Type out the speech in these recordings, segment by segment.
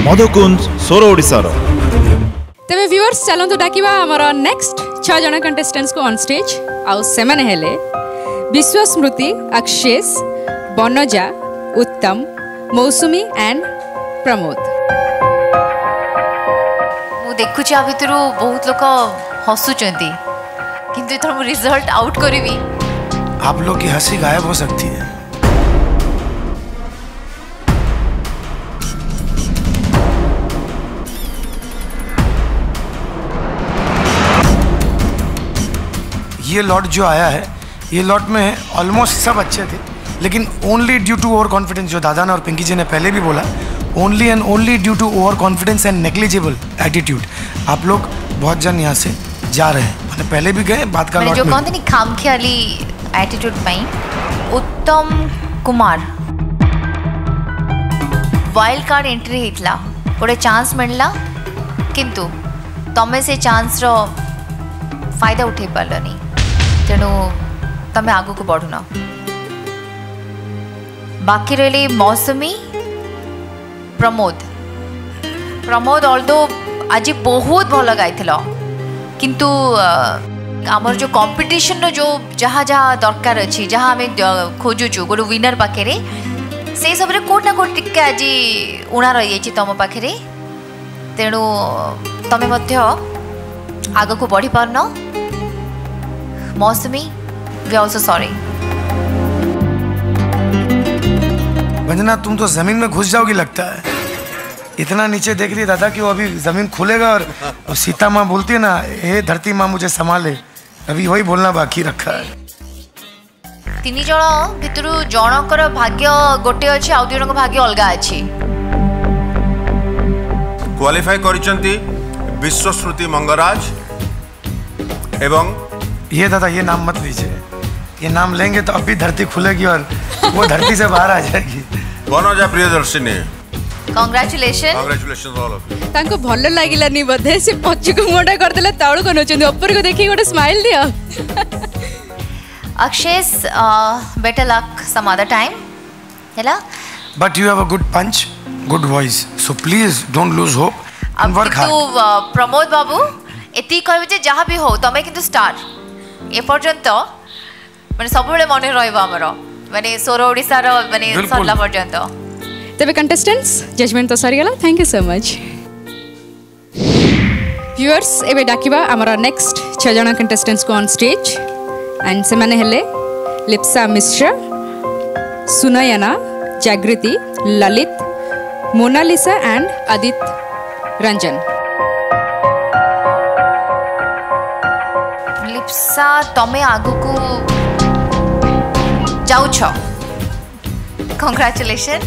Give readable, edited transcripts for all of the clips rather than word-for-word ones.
मधुकुंज सोर ओडिसार। तेरे व्यूअर्स चलंतु डाकिबा हमर नेक्स्ट 6 जण कंटेस्टेंट्स को ऑन स्टेज आउ सेमन हेले विश्वस्मृति, अक्षेश, बनजा, उत्तम, मौसुमी एंड प्रमोद। मु देखुची आ भितरु बहुत लोक हसुचंती किंतु इथर मु रिजल्ट आउट करबी। आप लोग की हंसी गायब हो सकती है। ये लॉट जो आया है, ये लॉट में ऑलमोस्ट सब अच्छे थे, लेकिन only due to over confidence, जो दादा ने और पिंकी जी ने पहले भी बोला, only and only due to over confidence and negligible attitude आप लोग बहुत जन यहाँ से जा रहे हैं। मैंने पहले भी गए बात का जो कहते नहीं खामखियाली एटीट्यूड पाई। उत्तम कुमार वाइल्ड कार्ड एंट्री हेतला, गोटे चांस मिलला किंतु तमे से चांस रो फायदा उठे पारलनी, तेणु तमे आगु को बढ़ुना। बाकी रही मौसुमी, प्रमोद ऑल्दो आज बहुत भल गाई किंतु आमर जो कंपटीशन जो जहाँ जहाँ दरकार अच्छी, जहाँ आम खोजुचु गोटे विनर पाखे से सब कोट ना कोट टिके आज उणा रही तुम पाखे, तेणु तमें आग को बढ़ी पारन। मौसमी वी आल्सो सॉरी। वंदना तुम तो जमीन में घुस जाओगी लगता है, इतना नीचे देख रही दादा कि वो अभी जमीन खुलेगा और सीता माँ बोलती है ना, हे धरती माँ मुझे संभाले, अभी वही बोलना बाकी रखा है। तीन जन भितर जनकर भाग्य गोटे अच्छी, आउ दुई जन भाग्य अलग अच्छी। क्वालिफाई करिसेंती विश्वस्मृति मंगराज एवं ये दादा ये नाम मत लीजिए, ये नाम लेंगे तो अभी धरती खुलेगी और वो धरती से बाहर आ जाएगी। Banaja Priyadarshini, congratulations all of you. तांको भल लागिलानी बधे से पछको मोटा कर देले, तळु को नचंदी, ऊपर को देखि गोटे स्माइल दियो। Akshesh better luck some other time हैला, but you have a good punch, good voice, so please don't lose hope and work hard. तो प्रमोद बाबू एति कहबे जे जहाँ भी हो तमे किंतु स्टार ए पर्यंत माने सब बेले मन रहइबो हमरो, माने सोर ओडिसा रो माने सरला पर्यंत। तबे कंटेस्टेंट्स जजमेंट तो सरी गला, thank you so much. Viewers एबे डाकिबा हमर नेक्स्ट 6 जण कंटेस्टेंट्स को ऑन स्टेज एंड से माने हेले लिप्सा मिश्रा, सुनयना, जागृति, ललित, मोनालिसा एंड आदित्य रंजन। लिप्सा तमे आगु को जाऊ छ, कांग्रेचुलेशन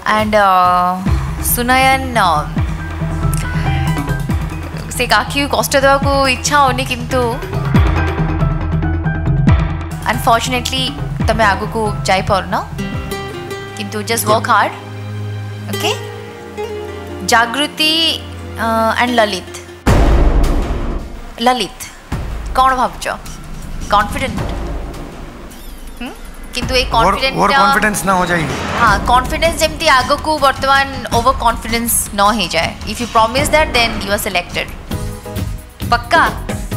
एंड सुनयन से आखि कष्ट देवा को इच्छा होनी किंतु अनफॉर्चुनेटली तमे आगु को जाई पारना, किंतु जस्ट वर्क हार्ड। ओके जागृति एंड ललित कौन भावच कॉन्फिडेंट किंतु एक कॉन्फिडेंस ना हो जाएगी। हाँ कॉन्फिडेंस जमती आगो को वर्तमान ओवर कॉन्फिडेंस न हो जाए। If you promise that then you are selected, पक्का,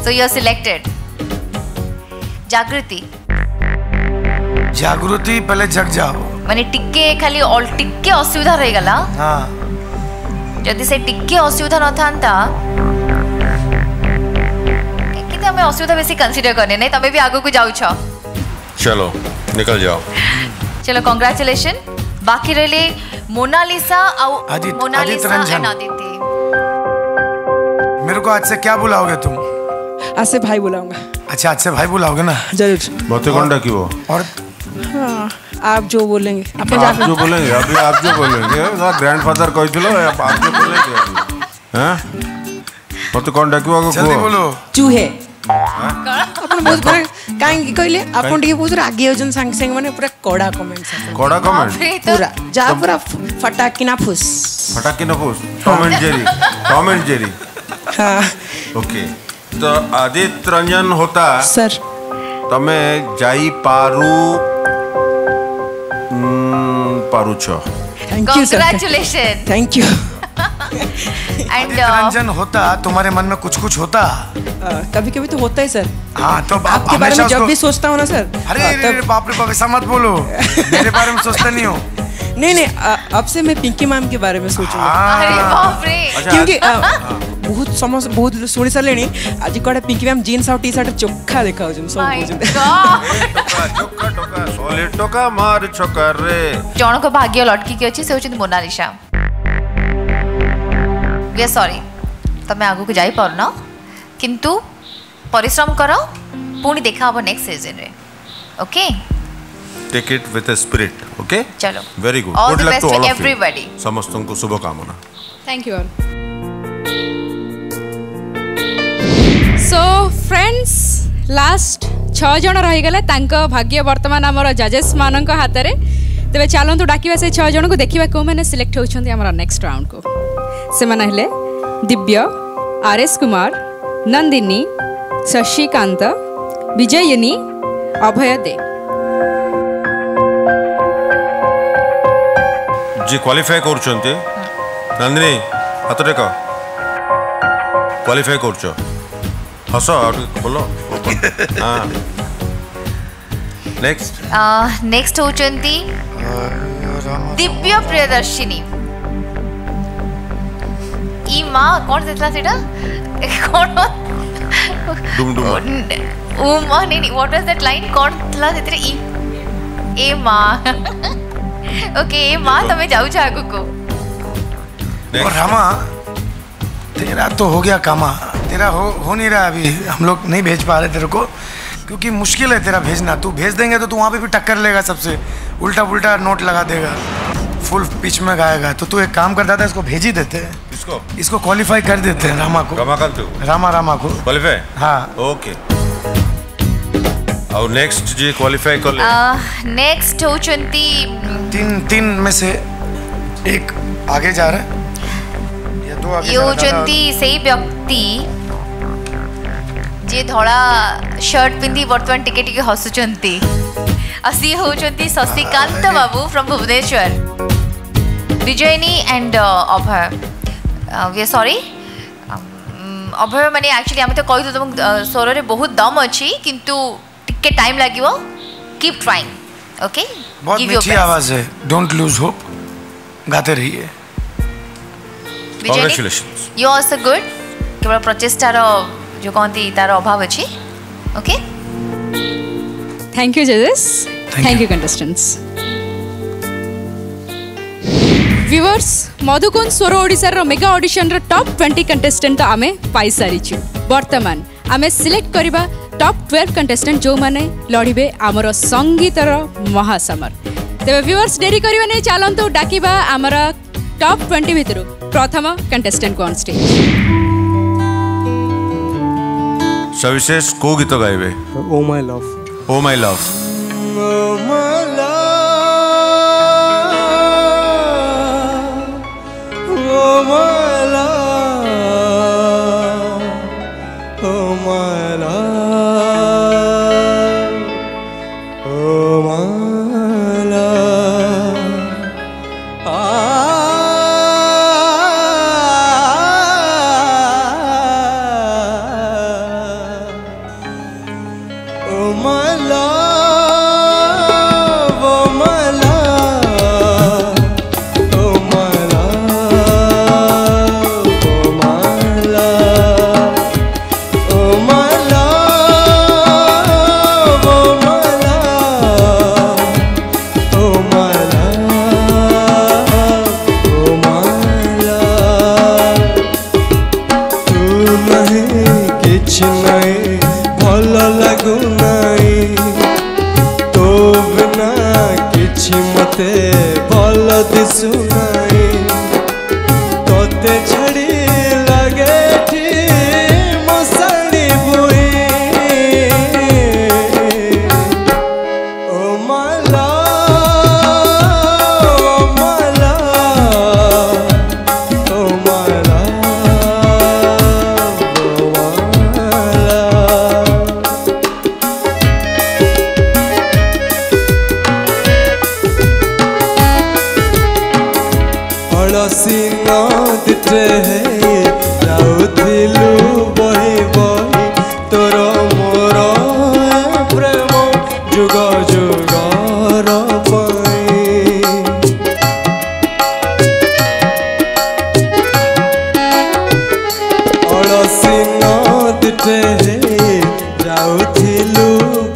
सो यू आर सिलेक्टेड। जागृति पहले जग जाओ, माने टिक्के खाली ऑल टिक्के असुविधा रही गला। हाँ जदि से टिक्के असुविधा न थांता किंतु हमें असुविधा बेसी कंसीडर करने नहीं, तमे भी आगो को जाऊ छ। चलो निकल जाओ। चलो कांग्रेचुलेशन। बाकी रहे मोनालिसा और आदित्य। मेरे को आज से क्या बुलाओगे तुम? आज से भाई बुलाऊंगा। अच्छा आज से भाई बुलाओगे ना? जरूर। बहुत कौन की वो और हाँ, आप जो बोलेंगे आप जो बोलेंगे अभी आप जो बोलेंगे ग्रैंडफादर कहथिलो आप जो बोलेंगे हैं बहुत कौन डाकिबो जल्दी बोलो। चूहे अपन बहुत बड़े काहे कहले अपन टिके बहुत आगे होजन संग संग माने पूरा कोड़ा कमेंट्स कोड़ा कमेंट पूरा जा पूरा फटाकिना फुस टॉम एंड जेरी। हाँ ओके तो आदित्य रंजन होता सर तमे जाई पारू पारुछ thank you sir, Congratulations. Thank you. And Ranjan Hota तुम्हारे मन में कुछ कुछ होता। कभी कभी तो होता है सर। हाँ तो आपके बारे में जब भी सोचता हूँ ना सर, अरे बाप रे बाप ऐसा मत बोलो, मेरे बारे में सोचता नहीं हो। नहीं अब से मैं पिंकी मैम के बारे में सोचूंगा, अरे बाप रे, क्योंकि बहुत समझ बहुत शुणी सारे आज कड़े पिंकी मैम जीन्स और टी शर्ट चोखा देखा my God. टोका टोका सोले टोका मार छोका रे जनक भाग्य लटकी के अच्छी से होचंदी मोनालिसा। वे सॉरी तमे आगु को जाई पारना, किंतु परिश्रम करो, पुणी देखा अब नेक्स्ट सीजन रे। Okay, take it with a spirit. Okay, चलो very good, all good the luck best to to all of you. Everybody. समस्तों को शुभकामना। Thank you all. So friends, last 6 जन रहीगले, तांको भाग्य वर्तमान आमर जजेस मानक हाथ में। तेरे चलतु डाकिबा से 6 जन को, देखा कौ मैंने सिलेक्ट होती आम नेक्स्ट राउंड को। से माने हेले दिव्य, आरएस कुमार, नंदिनी, शशिकांत, विजयिनी, अभय दे। जी क्वालिफाई करछन्ते नंदिनी हाथ टेक क्वालिफाई करछ हस बोलो। हाँ नेक्स्ट होचंती दिव्य प्रियदर्शिनी। ई माँ कौन देतला सेटा कौन डुम डुम ओ माँ नहीं व्हाट वाज दैट लाइन कौन थला देतरे ई ए माँ ओके ए माँ तमे जाऊ जा आगु को। और रामा तेरा तो हो गया कामा, तेरा हो नहीं रहा अभी, हम लोग नहीं भेज पा रहे तेरे को क्योंकि मुश्किल है तेरा भेजना। तू भेज देंगे तो तू वहाँ पे भी टक्कर लेगा सबसे, उल्टा पुल्टा नोट लगा देगा, फुल पिच में गाएगा। तो तू एक काम करता था, इसको भेज ही देते हैं, इसको क्वालिफाई कर देते हैं रामा को। रामा को क्वालिफाई। हाँ ओके, और नेक्स्ट जी क्वालिफाई कर ले। नेक्स्ट होचंती तीन में से एक आगे जा रहा है या दो आगे ये होचंती सही व्यक्ति जे धड़ा शर्ट पिंधी वर्तमान टिके टिके हसुचंती। असी होचंती Shashikant Babu from Bhubaneswar, Vijayini and Abhay. We sorry Abhay माने एक्चुअली आमे तो कहि तुम स्वर रे बहुत दम अछि, किंतु टिके टाइम लागिवो, कीप ट्राइंग। ओके, बहुत मीठी आवाज है, डोंट लूज होप, गाते रहिए। Congratulations, you also good. केवल प्रचेष्टार जो कहती तार अभाव अछि। ओके, थैंक यू जजेस, thank you contestants. Viewers, Madhukunj स्वर ओडिशार मेगा ऑडिशन रो टॉप 20 कंटेस्टेंट तो आमे पाई सारिछु। वर्तमान आमे सिलेक्ट करबा टॉप 12 कंटेस्टेंट जो माने लड़िबे आमर संगीतर महासमर। तेबे व्यूअर्स डेरी करिबा नै, चलंतु डाकिबा आमर टॉप 20 भितरु प्रथम कंटेस्टेंट को ऑन स्टेज। सविशेष को गीत गाइबे? Oh my love. Oh my love. Oh my love, oh my love, oh my love, oh my love. Oh my love, oh my love, oh my love, oh my love, oh my love, oh my love, oh my love, oh my love. तू नहीं किछ नहीं भल लगू नहीं, तो बिना किछि मते भल दिसु नहीं, तोते छड़ी लगे ठी मसाड़ी बुई। Oh my love, oh my love, oh my love, oh my love. अलसी नदीटे जाऊथिलु बही बही तोर मोर प्रेम जुग जुगर पाई अलसी नदीटे जाऊथिलु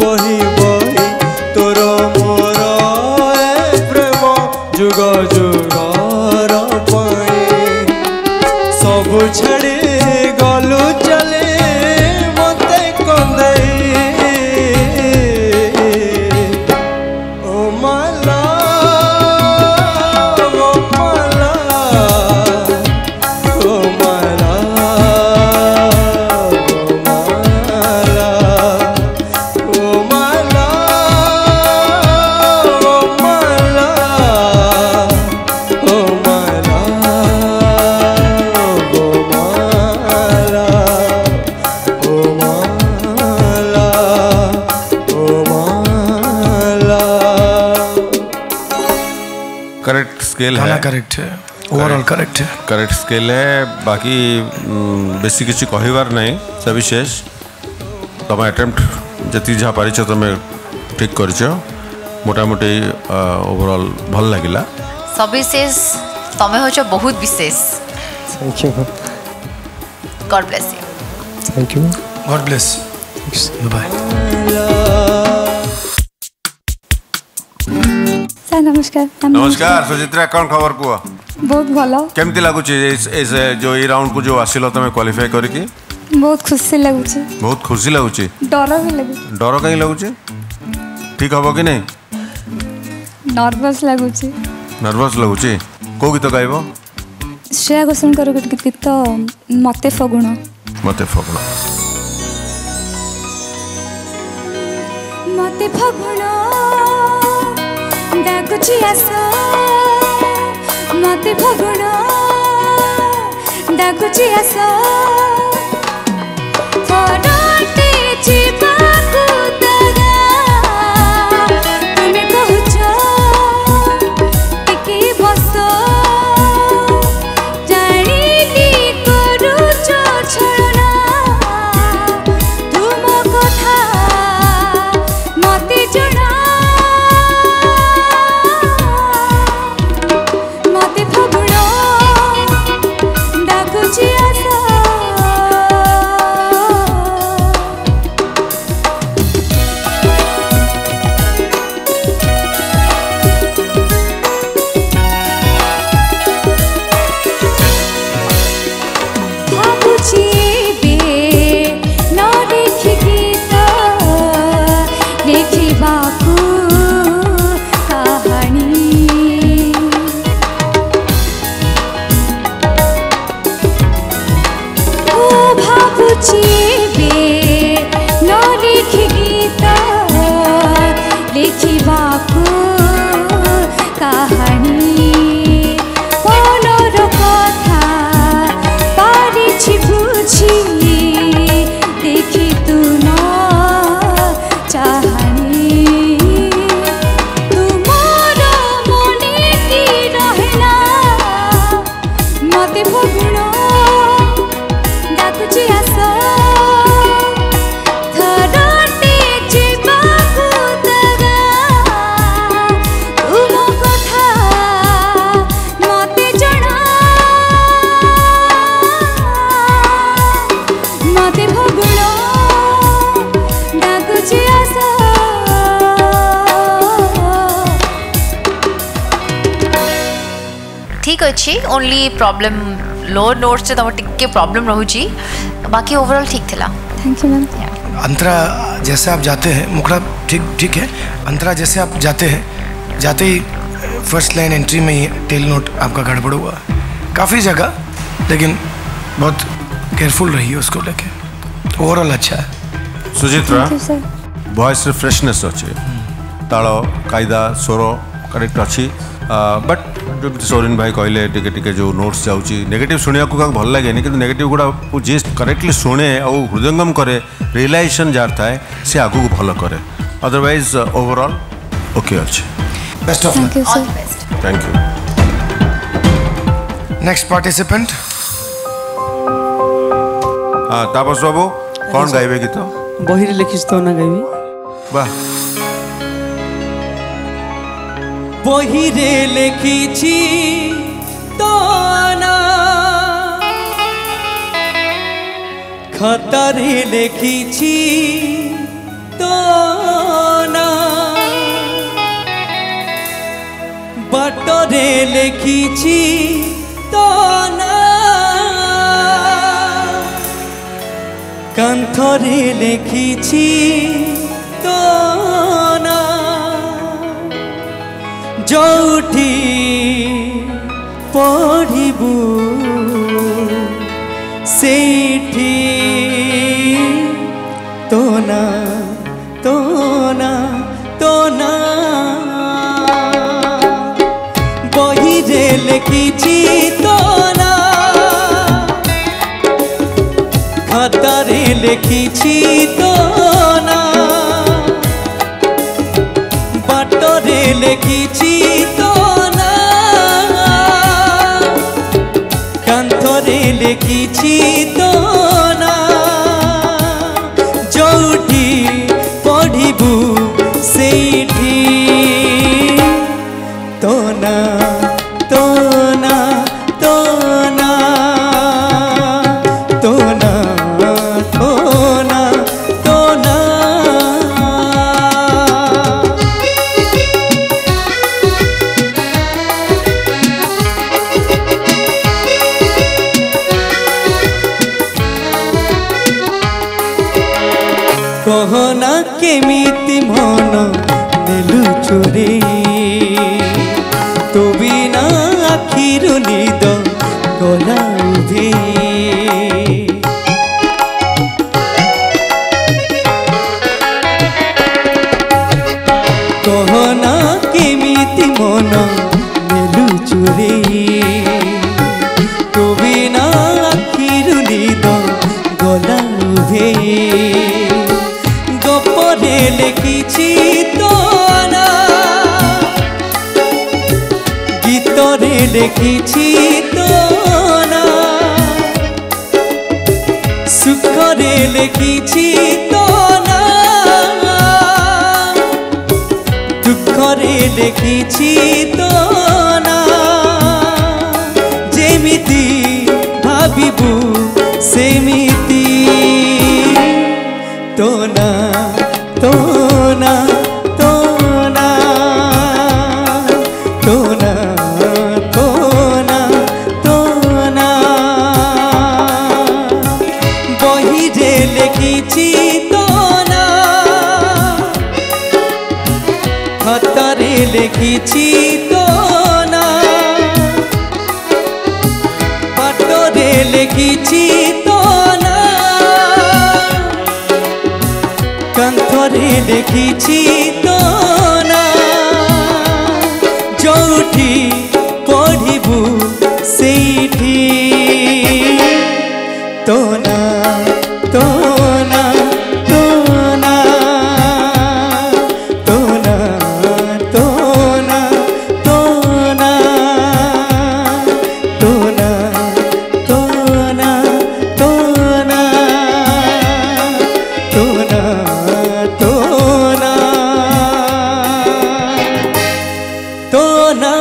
बही बही तोर मोर प्रेम जुग जुगर पाई सबु छाड़ी गलु चले मते कंदई ओ माला ओ माला ओ माला ओ माला ओ माला ओ माला करेक्ट स्केल है करेक्ट है ओवरऑल करेक्ट है करेक्ट स्केल है बाकी बेसी किसी कहबार नहीं सविशेष तुम अटेम्प्ट जी जहाँ पारिछ तुम ठीक कर मोटामोटी ओवरऑल भल लगिला सविशेष तमें हो बहुत विशेष thank you God bless you thank you God bless bye sir नमस्कार नमस्कार सुचित्रा कौन खबर कुह बहुत भल केमती लगुच जो ये राउंड को जो आसिल तुम क्वालिफाई करके बहुत खुशी लगुच बहुत खुशी लगुच डर भी लगुच डर कहीं लगुच ठीक हम कि नहीं नर्वस लगुच नर्वस लगुच कौ गीत गाइब श्रेया घोषण कर गीत मते फगुण मते फगुण मते फगुण डाकुची आस मते फगुण डाकुची आस फरटे जीवाकु दगा तुमे कहूछ टिके बस जानिली करूछ छलना तुम कथा मते जणा मते फगुण डाकुची आस भाबुची बे न देखिकी त लेखिबाकु कहानी ओ भाबुची बे न देखिकी त लेखिबाकु कहानी मनर कथा पारिछि बुझी देखि तू न चाहनी तुमर मने की रहला मते फगुण डाकुची आस थरटे जीवाकु दगा तुम कथा मते जणा मते फगुण डाकुची आस ठीक अच्छे ओनली प्रॉब्लम लो नोट से तुम टिके प्रॉब्लम रहूची बाकी ओवरऑल ठीक थिला थैंक यू मैम अंतरा जैसे आप जाते हैं मुखड़ा ठीक है अंतरा जैसे आप जाते हैं जाते ही फर्स्ट लाइन एंट्री में ही टेल नोट आपका गड़बड़ हुआ काफ़ी जगह लेकिन बहुत केयरफुल रही है उसको लेके ओवरऑल अच्छा है Suchitra thank you sir voice रे फ्रेशनेस अच्छे ताल कायदा स्वर करेक्ट अच्छी बट जो सोरेन भाई कहले टिके टिके जो नोट्स जाऊँगी नेगेटिव शुणा को भल लगे कि नेगेटिव गुड़ा जी करेक्टली शुणे और हृदयंगम करे रियलाइजेशन जार थाए सी आगू को भल करे अदरवाइज ओवरऑल ओके अच्छे best of thank you all sir the best thank you next participant हाँ तापस बाबू कौन गाइबे गीत बहिरे लिखिस तो ना गाइबी वाह बहिरे लिखिछि तो ना खतरे लिखिछि तो ना बटरे लिखिछि तो ना कांथरे लिखिछि तो ना जोठी पढ़िबू सेठी तो ना तो ना तो ना बहिरे लिखिछि तो ना खातारे लिखिछि तो ना बाटरे लिखिछि तो ना कांथरे लिखिछि तो ना जोठी पढ़िबू सेठी तो ना तो ना तो ना तो ना तो ना तो ना कहना केमिति मन नेलु चोरी तो बिना आखिरु निद गला उभे कहना केमिति मन नेलु चोरी तो बिना आखिरु निद गला उभे गपरे लिखिछि तो ना गीतरे लिखिछि तो ना सुखरे लिखिछि तो ना दुखरे लिखिछि तो ना जेमिति भाबिबू सेमिति तो ना तो ना तो ना तो ना तो ना तो ना बहिरे लिखिछि तो ना खातारे लिखिछि तो ना बाटरे लिखिछि तो ना कांथरे लिखिछि तो ना जोठी पढ़िबू सेठी तो ना तो ना तो ना तो ना तो ना तो ना तो ना तो ना तो ना तो ना तो ना तो ना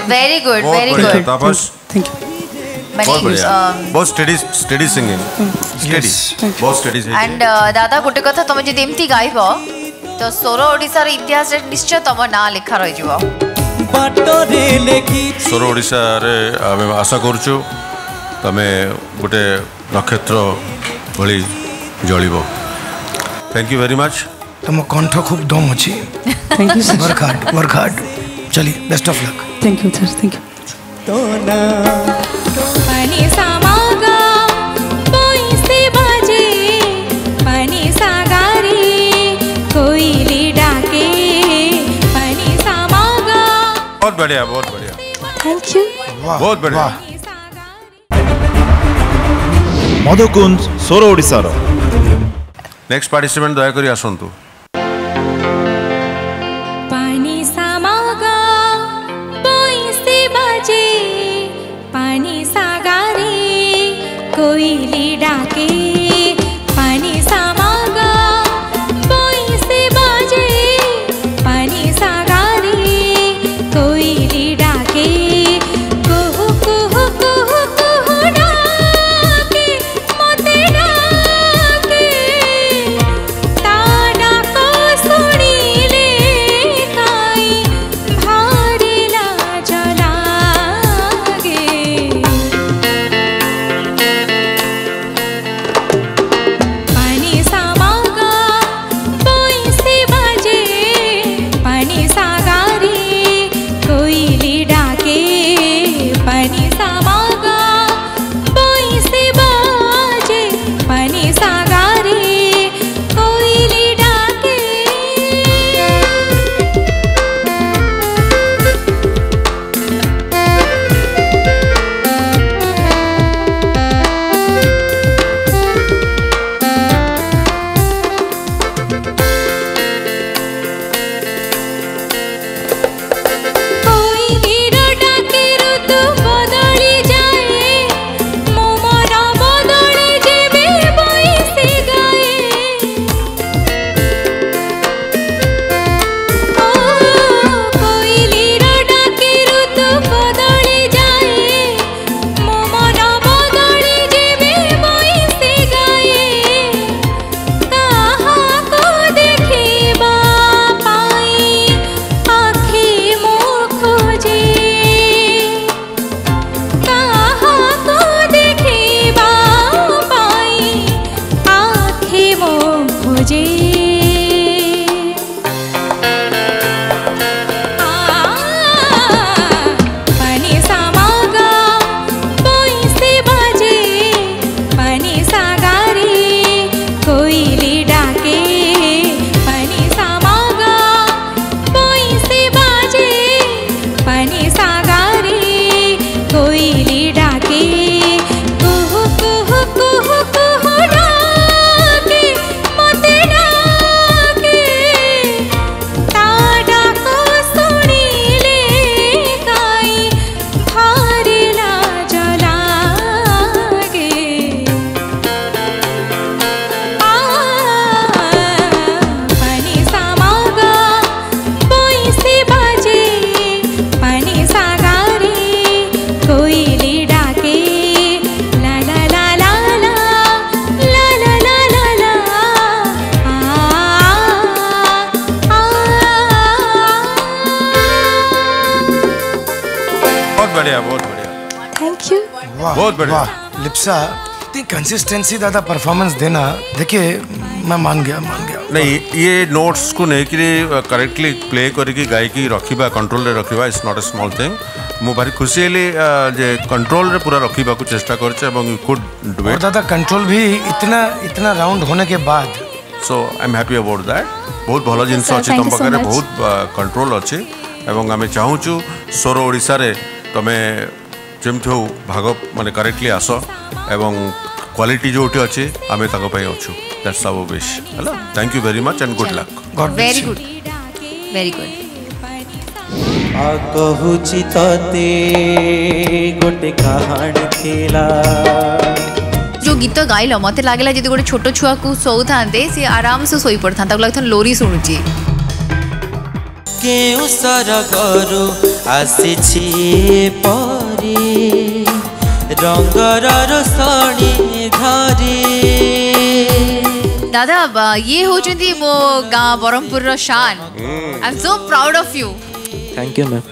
वेरी गुड बहुत वेरी बढ़िया गुड तापस थैंक यू बहुत बढ़िया माने बहुत स्टडी सिंगिंग स्टडी बहुत स्टडी एंड दादा गोटे कथा तुम जदि एमती गाइब तो सोर ओडिसा रो इतिहास रे निश्चय तुम ना लिखा रही जीव बाटरे लिखिछि सोर ओडिसा रे आमे आशा करछु तमे गोटे नक्षत्र भली जलिबो थैंक यू वेरी मच तुम कंठ खूब दम अच्छी thank you sir work hard चलिए best of luck thank you sir thank you तो ना पानी सामागा पैसे बाजे पानी सागारी कोयली डाके पानी सामागा बहुत बढ़िया थैंक यू बहुत बढ़िया मधुकुंज सोर ओडिसार नेक्स्ट पार्टिसिपेंट दयाकरी आसंतु पानी सामागा बढ़िया बहुत बढ़िया थैंक यू। वाह बहुत बढ़िया। वाह लिप्सा इतनी कंसिस्टेंसी दादा परफॉर्मेंस देना देखिए मैं मान गया नहीं ये नोट्स को नहीं कि करेक्टली प्ले करके गायकी रखा कंट्रोल रे रखा it's not a small thing मु भारी खुशी हेली जे कंट्रोल रे पूरा रखा को चेष्टा करछे एवं यू कुड डू और इट दादा कंट्रोल भी इतना राउंड होने के बाद so I am happy about that बहुत भल जिनस sir, अच्छी thank तुम you so पाखे much. बहुत कंट्रोल अच्छी एवं आम चाहूँ स्वर ओडिशा रे तमे जमती हो भाग माने करेक्टली आस एवं क्वालिटी जो अच्छी आम अच्छू दैट्स आवर विश है thank you very much and good luck God very good very good आ कहूची तते गोटे कहानी थिला जो गीत गाइल मत लगे जी गोटे छोट छुआ को शोऊ था सी आराम से शोई पड़ता लगे लोरी शुणुची केउ सरगरु आसीछि परी रंगर रोशनी धरी दादा ये होचंदी मो गाँ बरहमपुर रो शान I am so proud of you thank you ma'am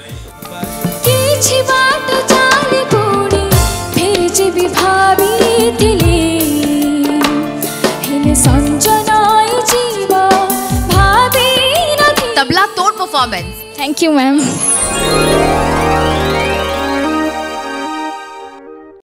किछि बाट चाली पुणी फेरि जीवी भाबिथिले हेले संजनाई जीवा भाबी नथि तबला तोड़ परफॉर्मेंस थैंक यू मैम।